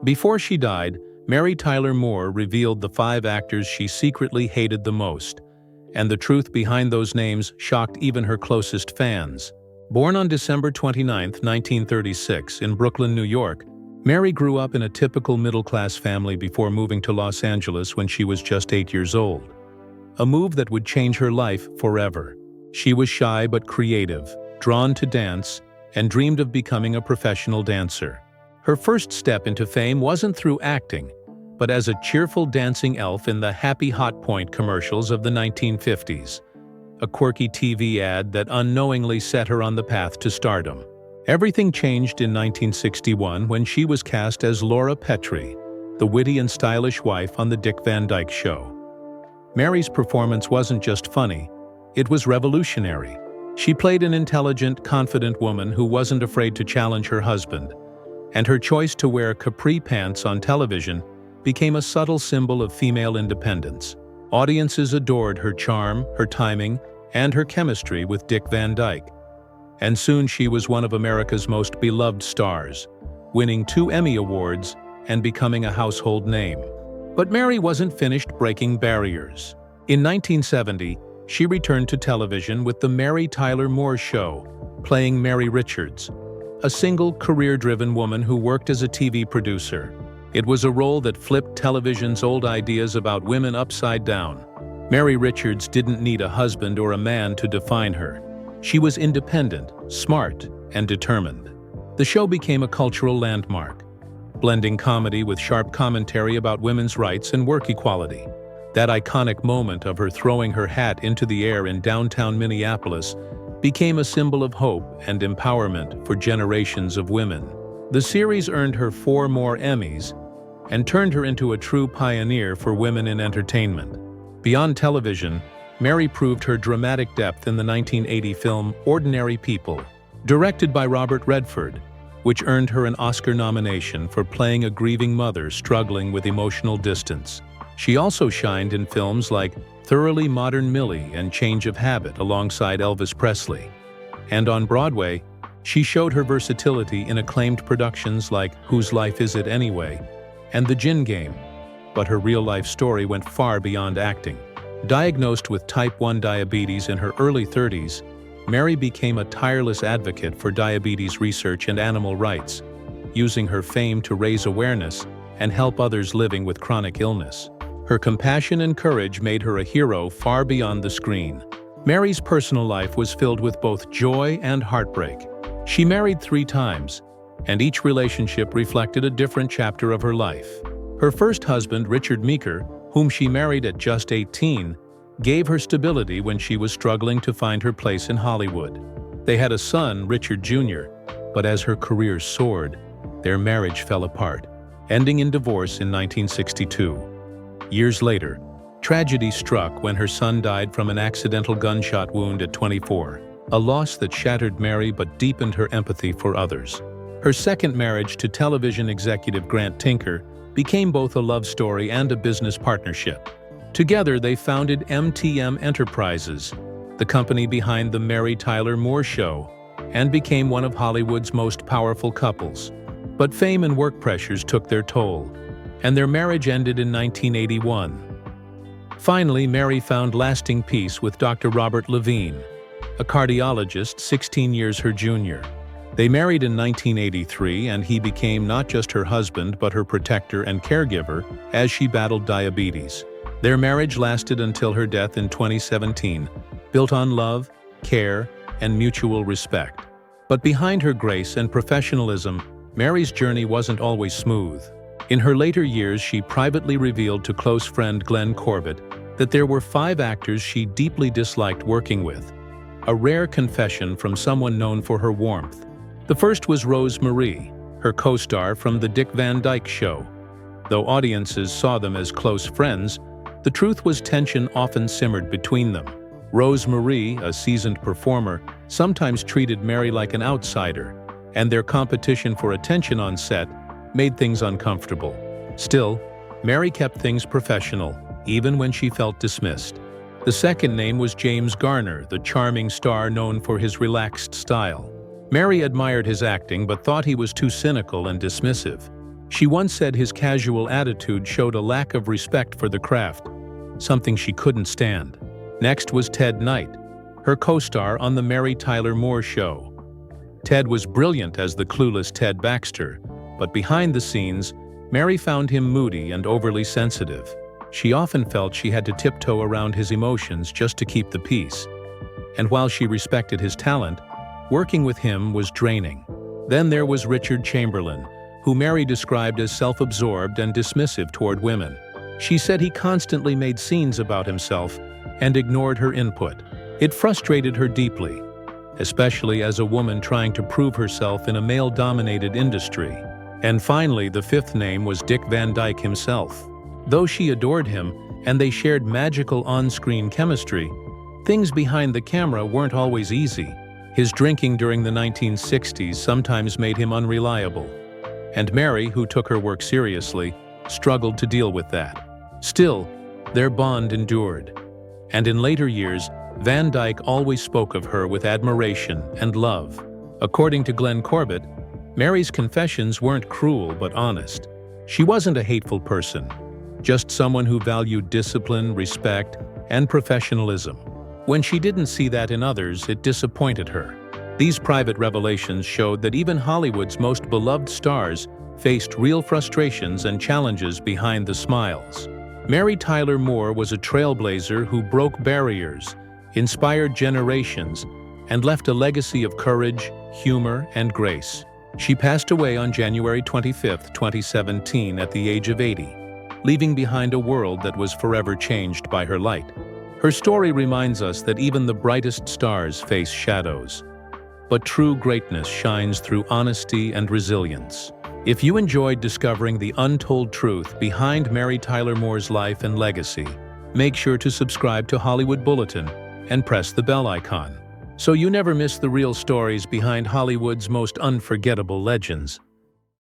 Before she died, Mary Tyler Moore revealed the 5 actors she secretly hated the most, and the truth behind those names shocked even her closest fans. Born on December 29, 1936, in Brooklyn, New York, Mary grew up in a typical middle-class family before moving to Los Angeles when she was just 8 years old. A move that would change her life forever. She was shy but creative, drawn to dance, and dreamed of becoming a professional dancer. Her first step into fame wasn't through acting, but as a cheerful dancing elf in the Happy Hot Point commercials of the 1950s, a quirky TV ad that unknowingly set her on the path to stardom. Everything changed in 1961 when she was cast as Laura Petrie, the witty and stylish wife on The Dick Van Dyke Show. Mary's performance wasn't just funny, it was revolutionary. She played an intelligent, confident woman who wasn't afraid to challenge her husband, and her choice to wear capri pants on television became a subtle symbol of female independence. Audiences adored her charm, her timing, and her chemistry with Dick Van Dyke. And soon she was one of America's most beloved stars, winning 2 Emmy Awards and becoming a household name. But Mary wasn't finished breaking barriers. In 1970, she returned to television with The Mary Tyler Moore Show, playing Mary Richards, a single, career-driven woman who worked as a TV producer. It was a role that flipped television's old ideas about women upside down. Mary Richards didn't need a husband or a man to define her. She was independent, smart, and determined. The show became a cultural landmark, blending comedy with sharp commentary about women's rights and work equality. That iconic moment of her throwing her hat into the air in downtown Minneapolis became a symbol of hope and empowerment for generations of women. The series earned her 4 more Emmys and turned her into a true pioneer for women in entertainment. Beyond television, Mary proved her dramatic depth in the 1980 film Ordinary People, directed by Robert Redford, which earned her an Oscar nomination for playing a grieving mother struggling with emotional distance. She also shined in films like Thoroughly Modern Millie and Change of Habit alongside Elvis Presley. And on Broadway, she showed her versatility in acclaimed productions like Whose Life Is It Anyway? And The Gin Game. But her real-life story went far beyond acting. Diagnosed with type 1 diabetes in her early 30s, Mary became a tireless advocate for diabetes research and animal rights, using her fame to raise awareness and help others living with chronic illness. Her compassion and courage made her a hero far beyond the screen. Mary's personal life was filled with both joy and heartbreak. She married 3 times, and each relationship reflected a different chapter of her life. Her first husband, Richard Meeker, whom she married at just 18, gave her stability when she was struggling to find her place in Hollywood. They had a son, Richard Jr., but as her career soared, their marriage fell apart, ending in divorce in 1962. Years later, tragedy struck when her son died from an accidental gunshot wound at 24, a loss that shattered Mary but deepened her empathy for others. Her second marriage to television executive Grant Tinker became both a love story and a business partnership. Together, they founded MTM Enterprises, the company behind The Mary Tyler Moore Show, and became one of Hollywood's most powerful couples. But fame and work pressures took their toll, and their marriage ended in 1981. Finally, Mary found lasting peace with Dr. Robert Levine, a cardiologist 16 years her junior. They married in 1983, and he became not just her husband but her protector and caregiver as she battled diabetes. Their marriage lasted until her death in 2017, built on love, care, and mutual respect. But behind her grace and professionalism, Mary's journey wasn't always smooth. In her later years, she privately revealed to close friend Glenn Corbett that there were 5 actors she deeply disliked working with, a rare confession from someone known for her warmth. The first was Rose Marie, her co-star from The Dick Van Dyke Show. Though audiences saw them as close friends, the truth was tension often simmered between them. Rose Marie, a seasoned performer, sometimes treated Mary like an outsider, and their competition for attention on set made things uncomfortable. Still, Mary kept things professional, even when she felt dismissed. The second name was James Garner, the charming star known for his relaxed style. Mary admired his acting but thought he was too cynical and dismissive. She once said his casual attitude showed a lack of respect for the craft, something she couldn't stand. Next was Ted Knight, her co-star on The Mary Tyler Moore Show. Ted was brilliant as the clueless Ted Baxter, but behind the scenes, Mary found him moody and overly sensitive. She often felt she had to tiptoe around his emotions just to keep the peace. And while she respected his talent, working with him was draining. Then there was Richard Chamberlain, who Mary described as self-absorbed and dismissive toward women. She said he constantly made scenes about himself and ignored her input. It frustrated her deeply, especially as a woman trying to prove herself in a male-dominated industry. And finally, the fifth name was Dick Van Dyke himself. Though she adored him and they shared magical on-screen chemistry, things behind the camera weren't always easy. His drinking during the 1960s sometimes made him unreliable, and Mary, who took her work seriously, struggled to deal with that. Still, their bond endured, and in later years, Van Dyke always spoke of her with admiration and love. According to Glenn Corbett, Mary's confessions weren't cruel but honest. She wasn't a hateful person, just someone who valued discipline, respect, and professionalism. When she didn't see that in others, it disappointed her. These private revelations showed that even Hollywood's most beloved stars faced real frustrations and challenges behind the smiles. Mary Tyler Moore was a trailblazer who broke barriers, inspired generations, and left a legacy of courage, humor, and grace. She passed away on January 25, 2017 at the age of 80, leaving behind a world that was forever changed by her light. Her story reminds us that even the brightest stars face shadows, but true greatness shines through honesty and resilience. If you enjoyed discovering the untold truth behind Mary Tyler Moore's life and legacy, make sure to subscribe to Hollywood Bulletin and press the bell icon, so you never miss the real stories behind Hollywood's most unforgettable legends.